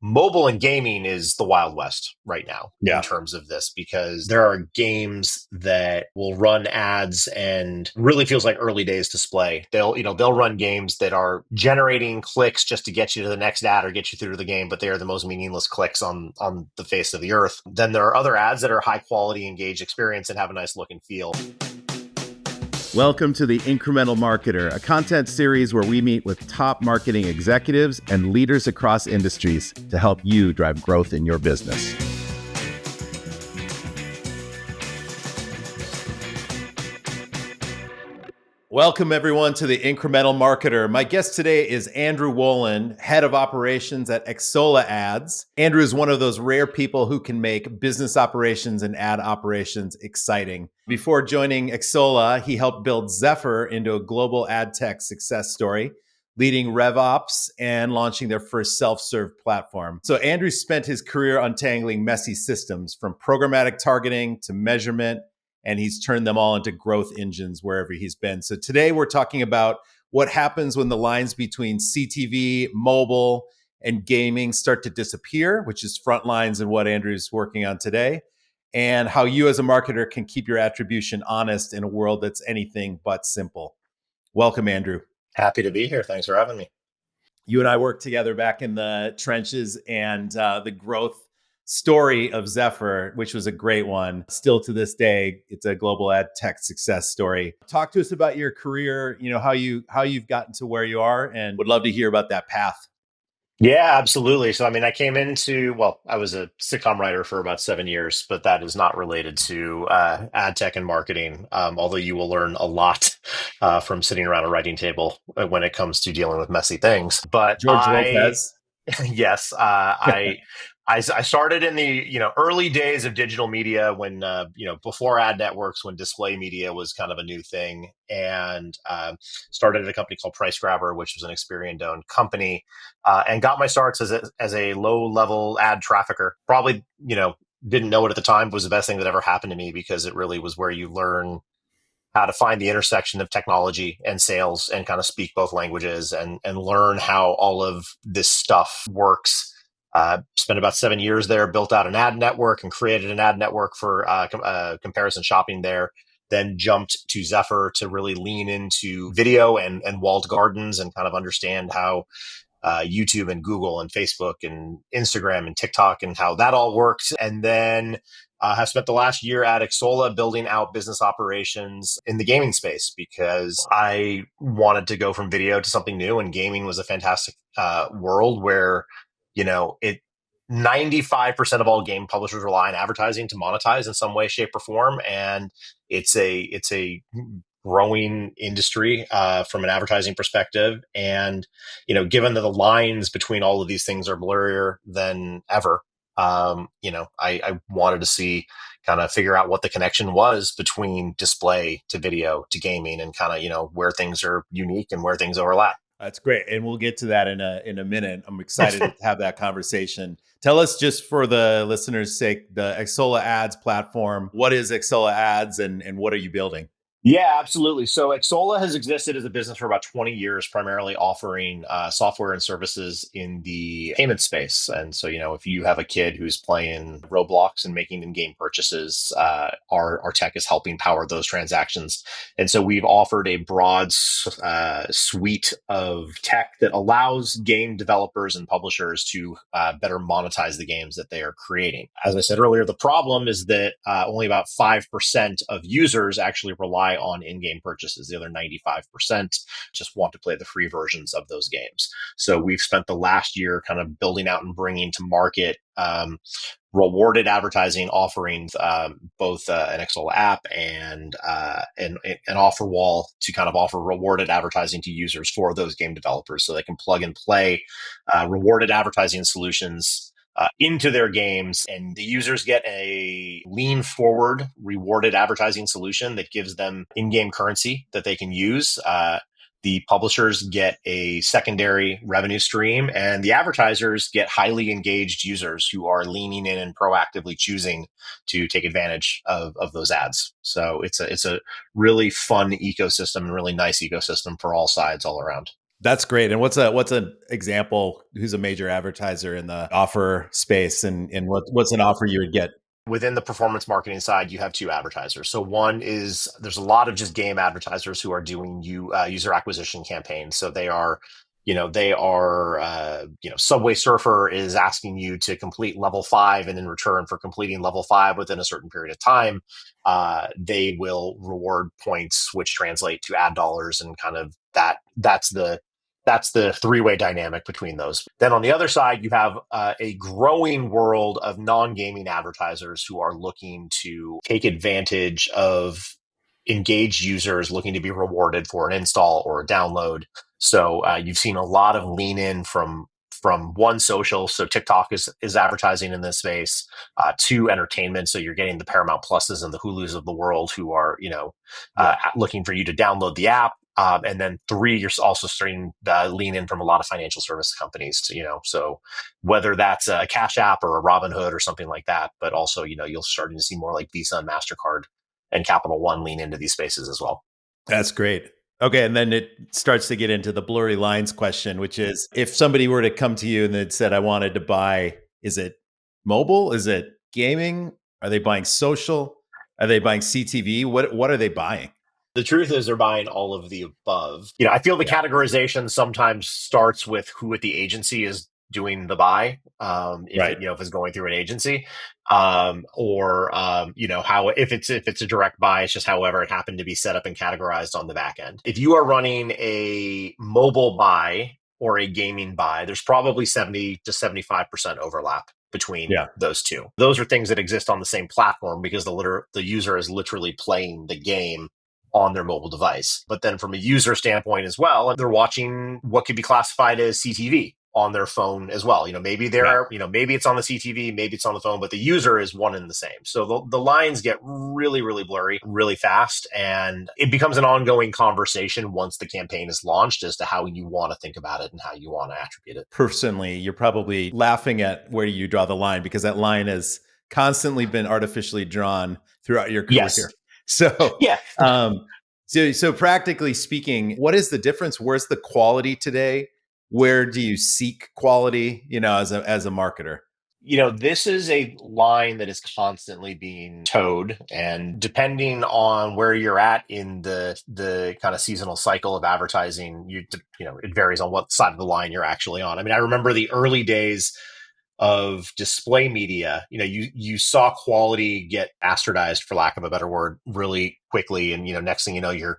Mobile and gaming is the Wild West right now in Yeah. terms of this, because there are games that will run ads and really feels like early days display. They'll run games that are generating clicks just to get you to the next ad or get you through to the game, but they are the most meaningless clicks on the face of the earth. Then there are other ads that are high quality, engaged experience and have a nice look and feel. Welcome to the Incremental Marketer, a content series where we meet with top marketing executives and leaders across industries to help you drive growth in your business. Welcome, everyone, to the Incremental Marketer. My guest today is Andrew Wolin, head of operations at Xsolla Ads. Andrew is one of those rare people who can make business operations and ad operations exciting. Before joining Xsolla, he helped build Zephyr into a global ad tech success story, leading RevOps and launching their first self-serve platform. So Andrew spent his career untangling messy systems, from programmatic targeting to measurement, and he's turned them all into growth engines wherever he's been. So today we're talking about what happens when the lines between CTV, mobile, and gaming start to disappear, which is front lines and what Andrew's working on today, and how you as a marketer can keep your attribution honest in a world that's anything but simple. Welcome, Andrew. Happy to be here. Thanks for having me. You and I worked together back in the trenches, and the growth story of Zephyr, which was a great one. Still to this day, it's a global ad tech success story. Talk to us about your career, how you've gotten to where you are, and would love to hear about that path. Yeah, absolutely. So, I was a sitcom writer for about 7 years, but that is not related to ad tech and marketing, although you will learn a lot from sitting around a writing table when it comes to dealing with messy things. But George Lopez. yes, I started in the early days of digital media when before ad networks, when display media was kind of a new thing, and started at a company called Price Grabber, which was an Experian owned company, and got my starts as a low level ad trafficker. Probably didn't know it at the time, was the best thing that ever happened to me, because it really was where you learn how to find the intersection of technology and sales and kind of speak both languages and learn how all of this stuff works. Spent about 7 years there, built out an ad network and created an ad network for comparison shopping there. Then jumped to Zephyr to really lean into video and walled gardens and kind of understand how YouTube and Google and Facebook and Instagram and TikTok and how that all works. And then have spent the last year at Xsolla building out business operations in the gaming space, because I wanted to go from video to something new, and gaming was a fantastic world where, it 95% of all game publishers rely on advertising to monetize in some way, shape, or form, and it's a growing industry from an advertising perspective. And given that the lines between all of these things are blurrier than ever, I wanted to see, kind of figure out what the connection was between display to video to gaming, and kind of where things are unique and where things overlap. That's great, and we'll get to that in a minute. I'm excited to have that conversation. Tell us, just for the listeners' sake, the Xsolla Ads platform. What is Xsolla Ads, and what are you building? Yeah, absolutely. So Xsolla has existed as a business for about 20 years, primarily offering software and services in the payment space. And so, if you have a kid who's playing Roblox and making in-game purchases, our tech is helping power those transactions. And so we've offered a broad suite of tech that allows game developers and publishers to better monetize the games that they are creating. As I said earlier, the problem is that only about 5% of users actually rely on in-game purchases. The other 95% just want to play the free versions of those games. So we've spent the last year kind of building out and bringing to market rewarded advertising offerings, both an Xsolla app and an offer wall to kind of offer rewarded advertising to users for those game developers, so they can plug and play rewarded advertising solutions into their games, and the users get a lean forward rewarded advertising solution that gives them in-game currency that they can use. The publishers get a secondary revenue stream, and the advertisers get highly engaged users who are leaning in and proactively choosing to take advantage of those ads. So it's a really fun ecosystem and really nice ecosystem for all sides all around. That's great. And what's an example? Who's a major advertiser in the offer space, and what's an offer you would get? Within the performance marketing side, you have two advertisers. So one is there's a lot of just game advertisers who are doing user acquisition campaigns. So Subway Surfer is asking you to complete level 5, and in return for completing level 5 within a certain period of time, they will reward points, which translate to ad dollars, and kind of that's the three-way dynamic between those. Then on the other side, you have a growing world of non-gaming advertisers who are looking to take advantage of engaged users looking to be rewarded for an install or a download. So you've seen a lot of lean in from one social, so TikTok is advertising in this space, to entertainment. So you're getting the Paramount Pluses and the Hulus of the world who are looking for you to download the app. And then 3, you're also starting to lean in from a lot of financial service companies so whether that's a Cash App or a Robinhood or something like that, but also, you're starting to see more like Visa and MasterCard and Capital One lean into these spaces as well. That's great. Okay, and then it starts to get into the blurry lines question, which is if somebody were to come to you and they'd said, I wanted to buy, is it mobile? Is it gaming? Are they buying social? Are they buying CTV? What are they buying? The truth is they're buying all of the above. I feel the Yeah. categorization sometimes starts with who at the agency is doing the buy. If Right. it, if it's going through an agency, or how if it's a direct buy, it's just however it happened to be set up and categorized on the back end. If you are running a mobile buy or a gaming buy, there's probably 70 to 75% overlap between Yeah. those two. Those are things that exist on the same platform because the user is literally playing the game on their mobile device. But then from a user standpoint as well, they're watching what could be classified as CTV on their phone as well. Maybe Yeah. maybe it's on the CTV, maybe it's on the phone, but the user is one and the same. So the lines get really, really blurry really fast. And it becomes an ongoing conversation once the campaign is launched as to how you want to think about it and how you want to attribute it. Personally, you're probably laughing at where you draw the line because that line has constantly been artificially drawn throughout your Yes. career. So, Yeah. so practically speaking, what is the difference? Where's the quality today? Where do you seek quality? As a marketer. This is a line that is constantly being towed, and depending on where you're at in the kind of seasonal cycle of advertising, it varies on what side of the line you're actually on. I mean, I remember the early days of display media. You saw quality get bastardized, for lack of a better word, really quickly, and next thing you know, you're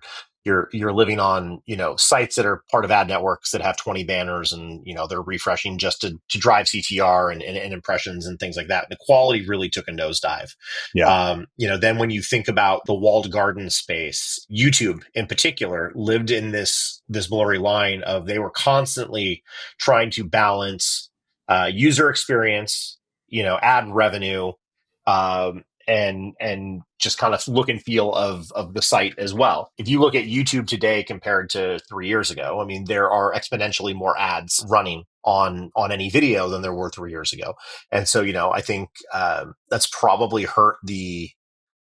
living on sites that are part of ad networks that have 20 banners, and they're refreshing just to drive CTR and impressions and things like that. The quality really took a nosedive. Yeah. Then when you think about the walled garden space, YouTube in particular lived in this blurry line of they were constantly trying to balance user experience, ad revenue, and just kind of look and feel of the site as well. If you look at YouTube today compared to 3 years ago, I mean, there are exponentially more ads running on any video than there were 3 years ago. And so, I think that's probably hurt the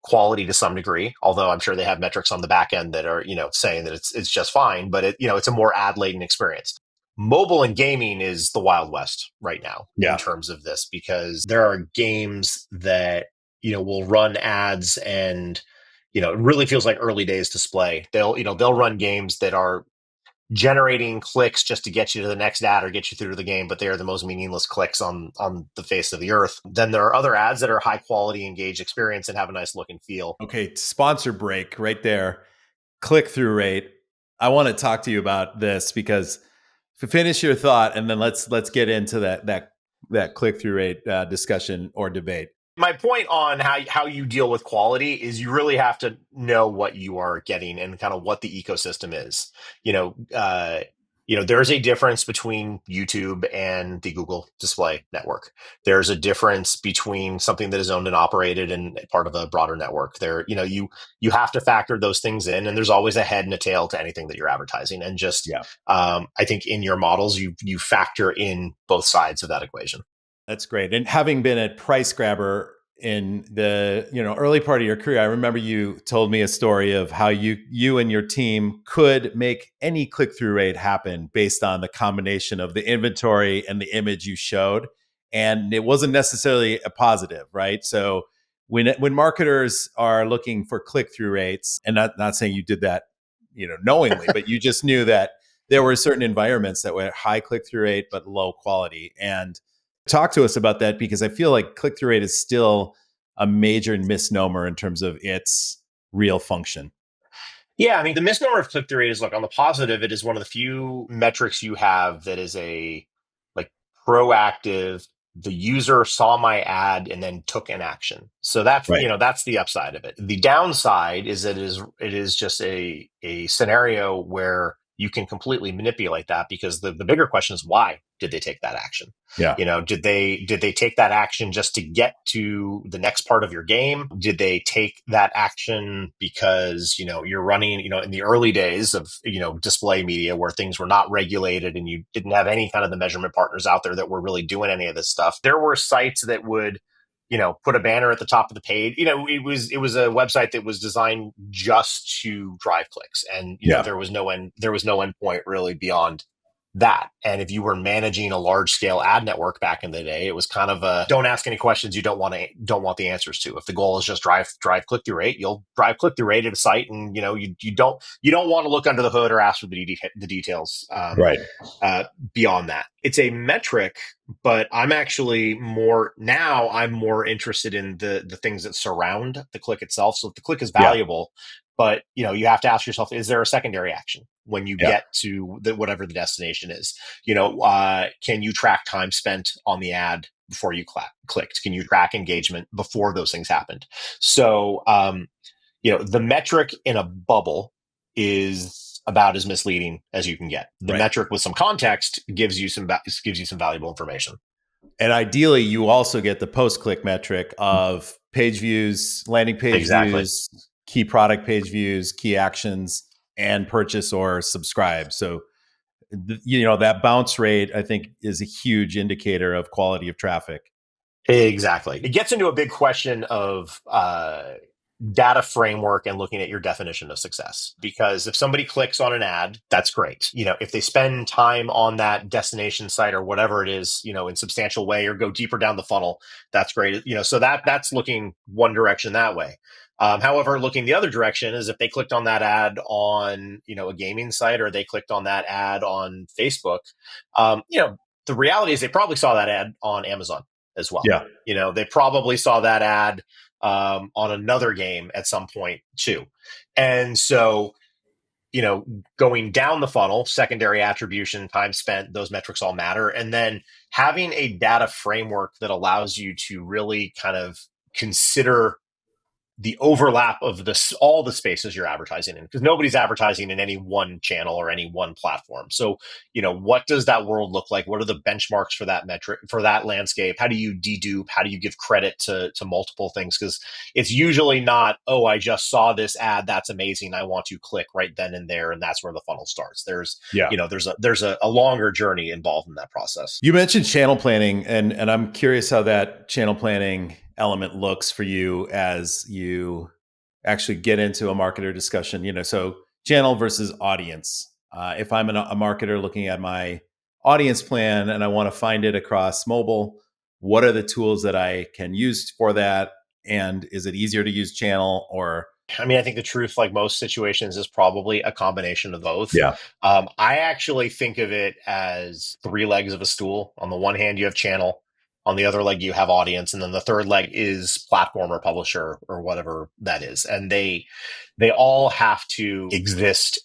quality to some degree, although I'm sure they have metrics on the back end that are, saying that it's just fine, but it's a more ad laden experience. Mobile and gaming is the Wild West right now in Yeah. terms of this, because there are games that, will run ads, and, it really feels like early days display. They'll run games that are generating clicks just to get you to the next ad or get you through to the game, but they are the most meaningless clicks on the face of the earth. Then there are other ads that are high quality, engaged experience and have a nice look and feel. Okay, sponsor break right there. Click-through rate. I want to talk to you about this because finish your thought and then let's get into that click-through rate discussion or debate. My point on how you deal with quality is you really have to know what you are getting and kind of what the ecosystem is. There's a difference between YouTube and the Google Display Network. There's a difference between something that is owned and operated and part of a broader network. You have to factor those things in, and there's always a head and a tail to anything that you're advertising. And just, I think in your models, you factor in both sides of that equation. That's great. And having been a price grabber in the early part of your career, I remember you told me a story of how you and your team could make any click-through rate happen based on the combination of the inventory and the image you showed. And it wasn't necessarily a positive, right? So when marketers are looking for click-through rates, and not saying you did that, knowingly, but you just knew that there were certain environments that were high click-through rate but low quality. And talk to us about that, because I feel like click-through rate is still a major misnomer in terms of its real function. Yeah, I mean, the misnomer of click-through rate is, look, on the positive, it is one of the few metrics you have that is a like proactive. The user saw my ad and then took an action. So that's, Right. that's the upside of it. The downside is that it is just a scenario where you can completely manipulate that, because the bigger question is, why did they take that action? Yeah. Did they take that action just to get to the next part of your game? Did they take that action because, you're running, in the early days of, display media, where things were not regulated and you didn't have any kind of the measurement partners out there that were really doing any of this stuff? There were sites that would, put a banner at the top of the page. It was a website that was designed just to drive clicks, and Yeah. there was no endpoint really beyond that. And if you were managing a large scale ad network back in the day, it was kind of a, don't ask any questions you don't want the answers to. If the goal is just drive click through rate, you'll drive click through rate at a site, and you don't want to look under the hood or ask for the details. Right. Beyond that, it's a metric, but I'm more interested in the things that surround the click itself. So if the click is valuable, but you have to ask yourself, is there a secondary action when you get to whatever the destination is? Can you track time spent on the ad before you clicked? Can you track engagement before those things happened? So the metric in a bubble is about as misleading as you can get. The metric with some context gives you some valuable information. And ideally, you also get the post-click metric of page views, landing page views, key product page views, key actions, and purchase or subscribe. So, that bounce rate, I think, is a huge indicator of quality of traffic. Exactly. It gets into a big question of data framework and looking at your definition of success. Because if somebody clicks on an ad, that's great. If they spend time on that destination site or whatever it is, in substantial way, or go deeper down the funnel, that's great. So that's looking one direction that way. However, looking the other direction is if they clicked on that ad on, a gaming site, or they clicked on that ad on Facebook, the reality is they probably saw that ad on Amazon as well. Yeah. They probably saw that ad on another game at some point too. And so, going down the funnel, secondary attribution, time spent, those metrics all matter. And then having a data framework that allows you to really kind of consider the overlap of all the spaces you're advertising in, because nobody's advertising in any one channel or any one platform. So, what does that world look like? What are the benchmarks for that metric, for that landscape? How do you dedupe? How do you give credit to multiple things? Because it's usually not, oh, I just saw this ad, that's amazing, I want to click right then and there, and that's where the funnel starts. There's a longer journey involved in that process. You mentioned channel planning, and I'm curious how that channel planning element looks for you as you actually get into a marketer discussion. So channel versus audience. If I'm a marketer looking at my audience plan and I want to find it across mobile, what are the tools that I can use for that? And is it easier to use channel or? I mean, I think the truth, like most situations, is probably a combination of both. Yeah. I actually think of it as three legs of a stool. On the one hand, you have channel. On the other leg, you have audience. And then the third leg is platform or publisher or whatever that is. And they all have to exist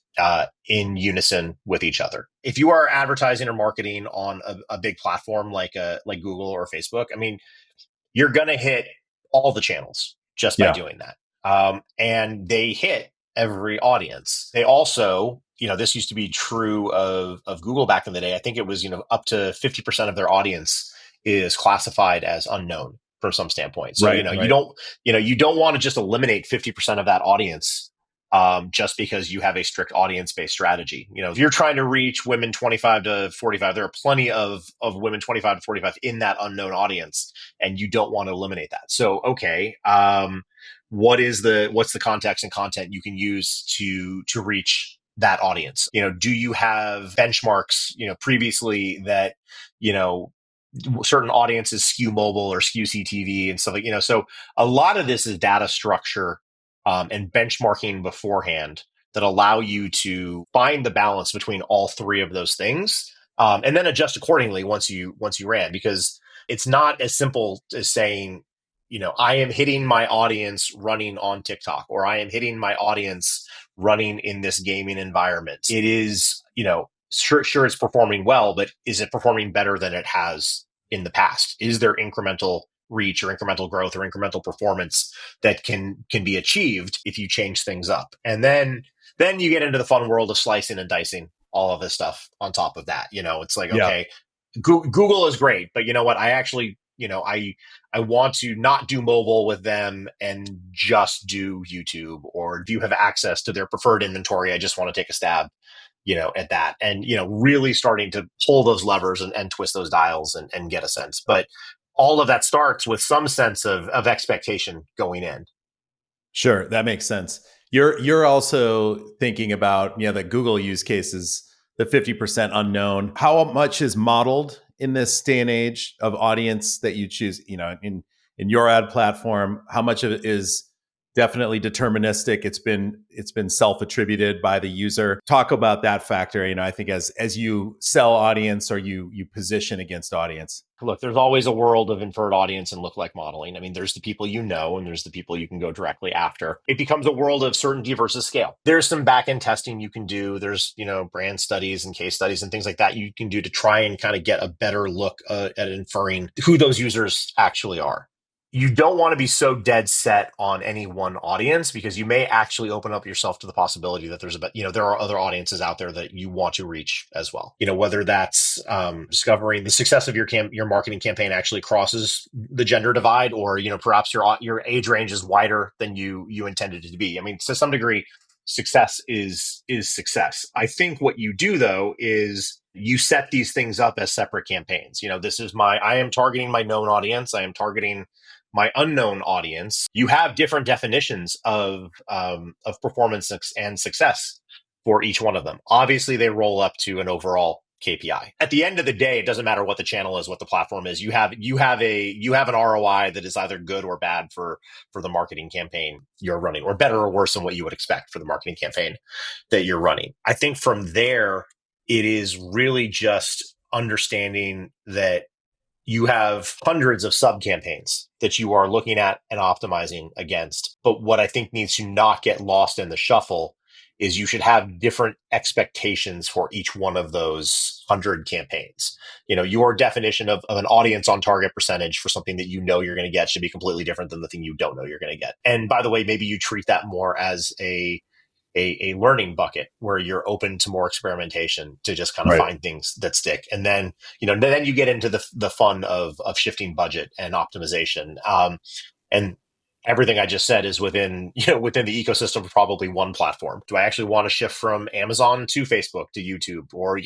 in unison with each other. If you are advertising or marketing on a big platform like Google or Facebook, I mean, you're going to hit all the channels just by doing that. And they hit every audience. They also, this used to be true of Google back in the day. I think it was, up to 50% of their audience is classified as unknown from some standpoint. So, you don't want to just eliminate 50% of that audience just because you have a strict audience-based strategy. If you're trying to reach women 25 to 45, there are plenty of women 25 to 45 in that unknown audience, and you don't want to eliminate that. So, okay, what's the context and content you can use to reach that audience? Do you have benchmarks, previously that, certain audiences skew mobile or skew CTV and stuff like, so a lot of this is data structure and benchmarking beforehand that allow you to find the balance between all three of those things, and then adjust accordingly once you ran, because it's not as simple as saying, I am hitting my audience running on TikTok, or I am hitting my audience running in this gaming environment. It is, sure it's performing well, but is it performing better than it has in the past? Is there incremental reach or incremental growth or incremental performance that can be achieved if you change things up? And then you get into the fun world of slicing and dicing all of this stuff on top of that. It's like, okay, Google is great, but you know what? I actually, I want to not do mobile with them and just do YouTube, or do you have access to their preferred inventory? I just want to take a stab, at that, and, really starting to pull those levers and twist those dials and get a sense. But all of that starts with some sense of expectation going in. Sure, that makes sense. You're also thinking about, the Google use cases, the 50% unknown. How much is modeled in this day and age of audience that you choose, in your ad platform? How much of it is definitely deterministic? It's been self-attributed by the user. Talk about that factor. I think as you sell audience, or you position against audience. Look, there's always a world of inferred audience and lookalike modeling. I mean, there's the people and there's the people you can go directly after. It becomes a world of certainty versus scale. There's some back-end testing you can do. There's, brand studies and case studies and things like that you can do to try and kind of get a better look at inferring who those users actually are. You don't want to be so dead set on any one audience, because you may actually open up yourself to the possibility that there are other audiences out there that you want to reach as well. Whether that's discovering the success of your marketing campaign actually crosses the gender divide, or perhaps your age range is wider than you intended it to be. I mean, to some degree, success is success. I think what you do, though, is you set these things up as separate campaigns. I am targeting my known audience. I am targeting my unknown audience. You have different definitions of performance and success for each one of them. Obviously, they roll up to an overall KPI. At the end of the day, it doesn't matter what the channel is, what the platform is. You have an ROI that is either good or bad for the marketing campaign you're running, or better or worse than what you would expect for the marketing campaign that you're running. I think from there, it is really just understanding that you have hundreds of sub campaigns that you are looking at and optimizing against. But what I think needs to not get lost in the shuffle is you should have different expectations for each one of those 100 campaigns. Your definition of an audience on target percentage for something that you're going to get should be completely different than the thing you don't know you're going to get. And by the way, maybe you treat that more as a learning bucket where you're open to more experimentation to just kind of find things that stick. And then, then you get into the fun of shifting budget and optimization. And everything I just said is within the ecosystem of probably one platform. Do I actually want to shift from Amazon to Facebook to YouTube, or,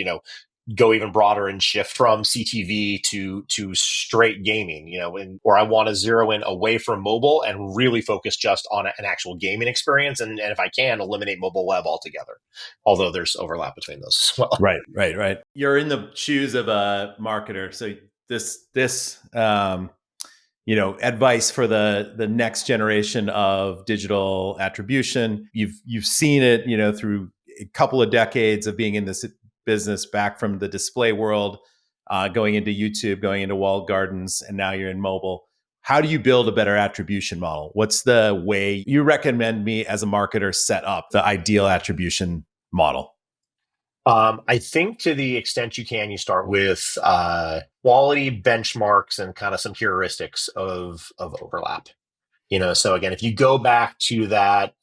go even broader and shift from CTV to straight gaming, or I want to zero in away from mobile and really focus just on an actual gaming experience. And if I can, eliminate mobile web altogether, although there's overlap between those as well. Right. You're in the shoes of a marketer. So this advice for the next generation of digital attribution, you've seen it, through a couple of decades of being in this business, back from the display world, going into YouTube, going into walled gardens, and now you're in mobile. How do you build a better attribution model? What's the way you recommend me as a marketer set up the ideal attribution model? I think to the extent you can, you start with quality benchmarks and kind of some heuristics of overlap. So again, if you go back to that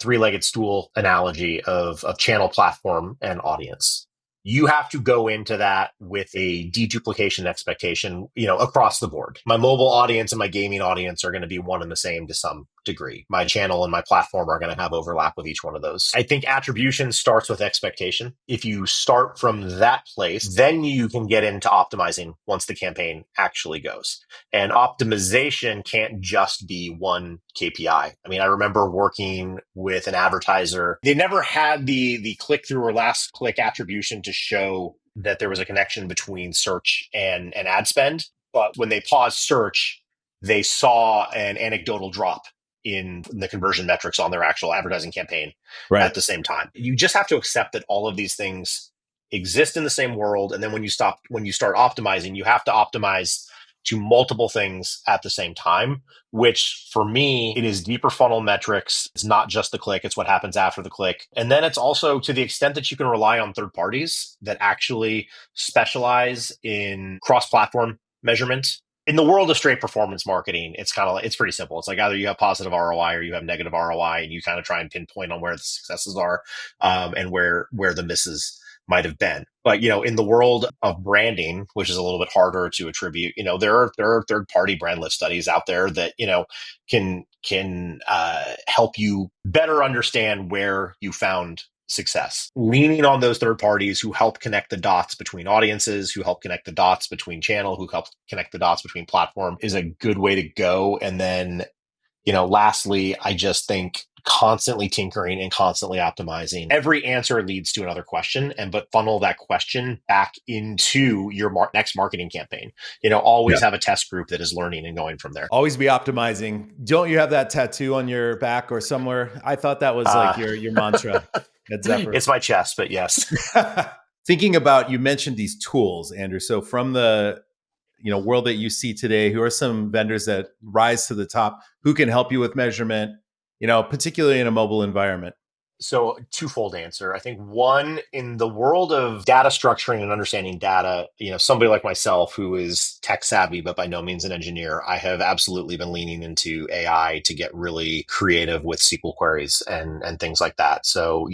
three-legged stool analogy of channel, platform, and audience, you have to go into that with a deduplication expectation, across the board. My mobile audience and my gaming audience are going to be one and the same to some degree. My channel and my platform are going to have overlap with each one of those. I think attribution starts with expectation. If you start from that place, then you can get into optimizing once the campaign actually goes. And optimization can't just be one KPI. I mean, I remember working with an advertiser. They never had the click through or last click attribution to show that there was a connection between search and ad spend. But when they paused search, they saw an anecdotal drop in the conversion metrics on their actual advertising campaign Right. at the same time. You just have to accept that all of these things exist in the same world. And then when you start optimizing, you have to optimize to multiple things at the same time, which for me, it is deeper funnel metrics. It's not just the click. It's what happens after the click. And then it's also to the extent that you can rely on third parties that actually specialize in cross-platform measurement. In the world of straight performance marketing, it's kind of like, it's pretty simple. It's like either you have positive ROI or you have negative ROI, and you kind of try and pinpoint on where the successes are, and where the misses might have been. But, in the world of branding, which is a little bit harder to attribute, there are third party brand lift studies out there that, can help you better understand where you found success. Leaning on those third parties who help connect the dots between audiences, who help connect the dots between channel, who help connect the dots between platform is a good way to go. And then, lastly, I just think constantly tinkering and constantly optimizing. Every answer leads to another question, but funnel that question back into your next marketing campaign. Always have a test group that is learning and going from there. Always be optimizing. Don't you have that tattoo on your back or somewhere? I thought that was like your mantra at Zephyr. It's my chest, but yes. Thinking about, you mentioned these tools, Andrew. So from the world that you see today, who are some vendors that rise to the top, who can help you with measurement, particularly in a mobile environment? So twofold answer. I think one, in the world of data structuring and understanding data, somebody like myself who is tech savvy, but by no means an engineer, I have absolutely been leaning into AI to get really creative with SQL queries and things like that. So,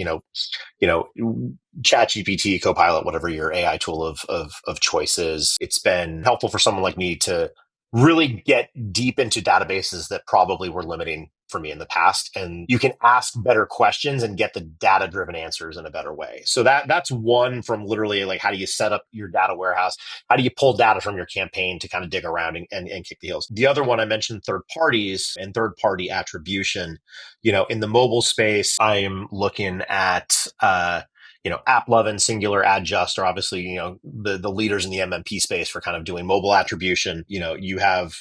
ChatGPT, Copilot, whatever your AI tool of choice is, it's been helpful for someone like me to really get deep into databases that probably were limiting for me in the past. And you can ask better questions and get the data-driven answers in a better way. So that's one, from literally like, how do you set up your data warehouse? How do you pull data from your campaign to kind of dig around and kick the heels? The other one, I mentioned third parties and third-party attribution. In the mobile space, I am looking at AppLove and Singular Adjust are obviously, the leaders in the MMP space for kind of doing mobile attribution. You have,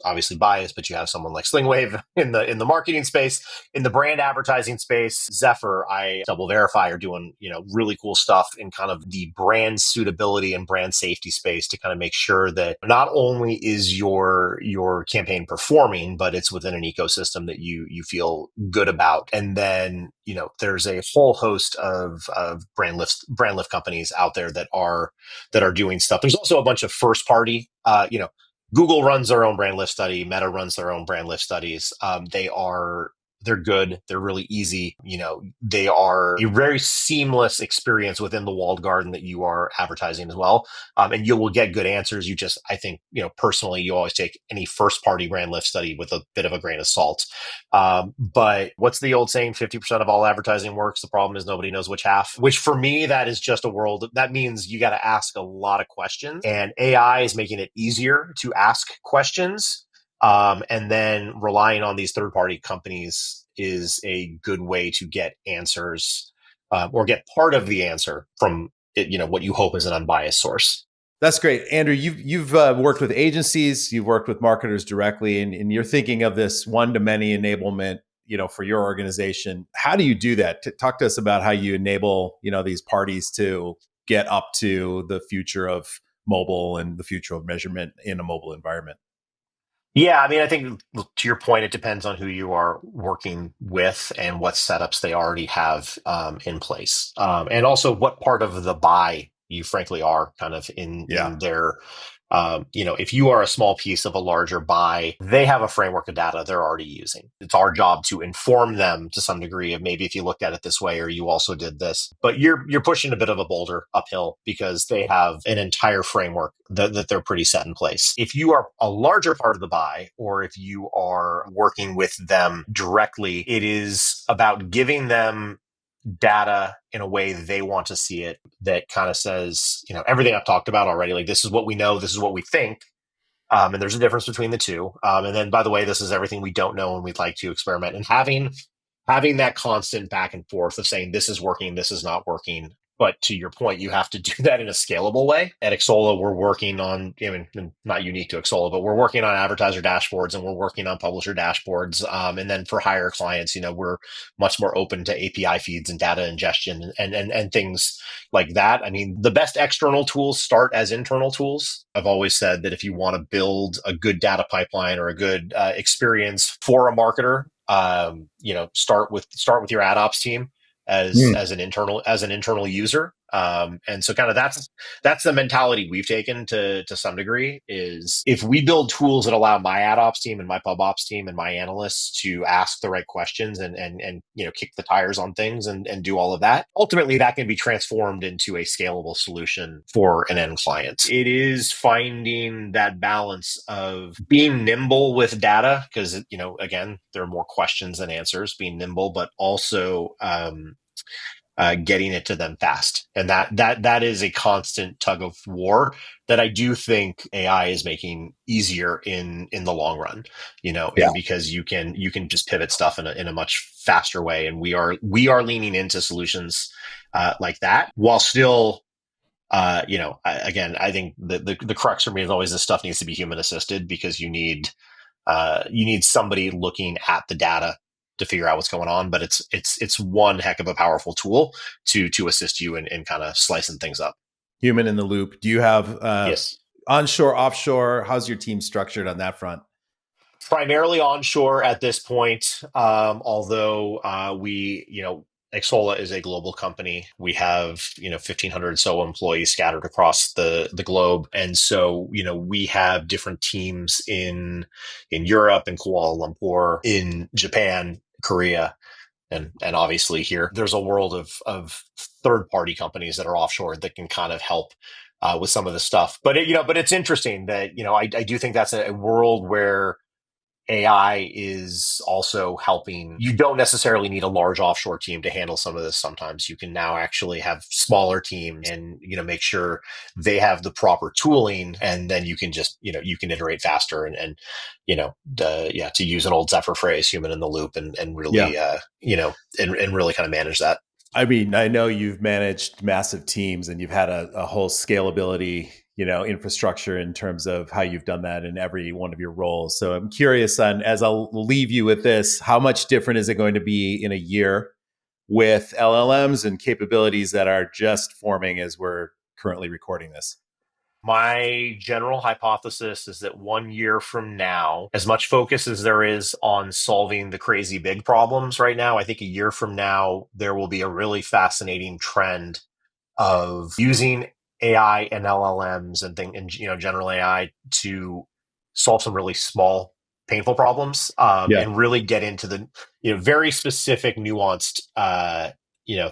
obviously biased, but you have someone like Slingwave in the marketing space. In the brand advertising space, Zephyr, I Double Verify are doing, really cool stuff in kind of the brand suitability and brand safety space to kind of make sure that not only is your campaign performing, but it's within an ecosystem that you feel good about. And then, there's a whole host of brand lift companies out there that are doing stuff. There's also a bunch of first party, Google runs their own brand lift study. Meta runs their own brand lift studies. They're good. They're really easy. They are a very seamless experience within the walled garden that you are advertising as well. And you will get good answers. I think, personally, you always take any first party brand lift study with a bit of a grain of salt. But what's the old saying? 50% of all advertising works. The problem is nobody knows which half, which for me, that is just a world. That means you got to ask a lot of questions, and AI is making it easier to ask questions. And then relying on these third-party companies is a good way to get answers, or get part of the answer from what you hope is an unbiased source. That's great, Andrew. You've worked with agencies, you've worked with marketers directly, and you're thinking of this one-to-many enablement, for your organization. How do you do that? Talk to us about how you enable, these parties to get up to the future of mobile and the future of measurement in a mobile environment. Yeah, I think to your point, it depends on who you are working with and what setups they already have in place, and also what part of the buy you frankly are kind of in their If you are a small piece of a larger buy, they have a framework of data they're already using. It's our job to inform them to some degree of maybe if you looked at it this way or you also did this. But you're pushing a bit of a boulder uphill because they have an entire framework that they're pretty set in place. If you are a larger part of the buy, or if you are working with them directly, it is about giving them data in a way they want to see it, that kind of says, everything I've talked about already, like this is what we know, this is what we think. And there's a difference between the two. And then, by the way, this is everything we don't know and we'd like to experiment. And having that constant back and forth of saying this is working, this is not working. But to your point, you have to do that in a scalable way. At Xsolla, we're working on, not unique to Xsolla, but we're working on advertiser dashboards and we're working on publisher dashboards. And then for higher clients, we're much more open to API feeds and data ingestion and things like that. I mean, the best external tools start as internal tools. I've always said that if you want to build a good data pipeline or a good experience for a marketer, start with your ad ops team as an internal user. And so kind of that's the mentality we've taken to some degree, is if we build tools that allow my ad ops team and my pub ops team and my analysts to ask the right questions and kick the tires on things and do all of that, ultimately that can be transformed into a scalable solution for an end client. It is finding that balance of being nimble with data, because again, there are more questions than answers, being nimble, but also getting it to them fast. And that is a constant tug of war that I do think AI is making easier in the long run, and because you can just pivot stuff in a much faster way. And we are leaning into solutions like that, while still, I think the crux for me is always this stuff needs to be human assisted, because you need somebody looking at the data to figure out what's going on. But it's one heck of a powerful tool to assist you in kind of slicing things up. Human in the loop. Do you have Yes. onshore, offshore? How's your team structured on that front? Primarily onshore at this point, although Xsolla is a global company. We have 1,500 so employees scattered across the globe, and so we have different teams in Europe, in Kuala Lumpur, in Japan, Korea, and obviously here. There's a world of third party companies that are offshore that can kind of help with some of the stuff. But it's interesting that I do think that's a world where AI is also helping. You don't necessarily need a large offshore team to handle some of this. Sometimes you can now actually have smaller teams and, make sure they have the proper tooling, and then you can just, you can iterate faster and to use an old Zephyr phrase, human in the loop, and really, and really kind of manage that. I mean, I know you've managed massive teams and you've had a whole scalability, infrastructure in terms of how you've done that in every one of your roles. So I'm curious on, as I'll leave you with this, how much different is it going to be in a year with LLMs and capabilities that are just forming as we're currently recording this? My general hypothesis is that 1 year from now, as much focus as there is on solving the crazy big problems right now, I think a year from now, there will be a really fascinating trend of using AI and LLMs and general AI to solve some really small, painful problems, and really get into the very specific, nuanced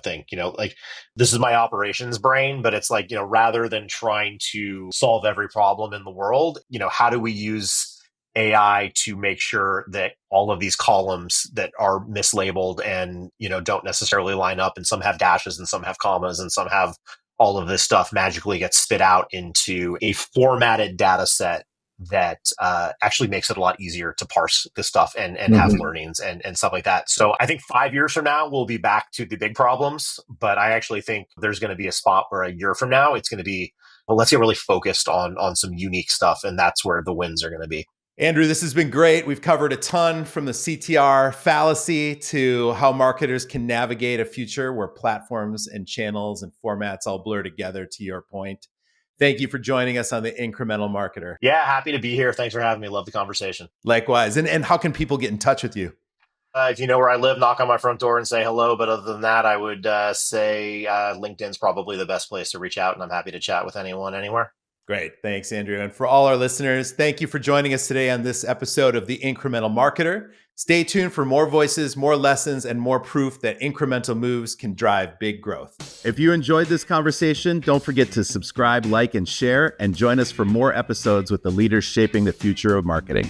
thing. Like, this is my operations brain, but it's like, rather than trying to solve every problem in the world, how do we use AI to make sure that all of these columns that are mislabeled and don't necessarily line up, and some have dashes and some have commas and some have all of this stuff, magically gets spit out into a formatted data set that actually makes it a lot easier to parse this stuff and have learnings and stuff like that. So I think 5 years from now, we'll be back to the big problems. But I actually think there's going to be a spot where a year from now, it's going to be, well, let's get really focused on some unique stuff. And that's where the wins are going to be. Andrew, this has been great. We've covered a ton, from the CTR fallacy to how marketers can navigate a future where platforms and channels and formats all blur together, to your point. Thank you for joining us on the Incremental Marketer. Yeah, happy to be here. Thanks for having me. Love the conversation. Likewise. And how can people get in touch with you? If you know where I live, knock on my front door and say hello. But other than that, I would say LinkedIn's probably the best place to reach out, and I'm happy to chat with anyone anywhere. Great. Thanks, Andrew. And for all our listeners, thank you for joining us today on this episode of The Incremental Marketer. Stay tuned for more voices, more lessons, and more proof that incremental moves can drive big growth. If you enjoyed this conversation, don't forget to subscribe, like, and share, and join us for more episodes with the leaders shaping the future of marketing.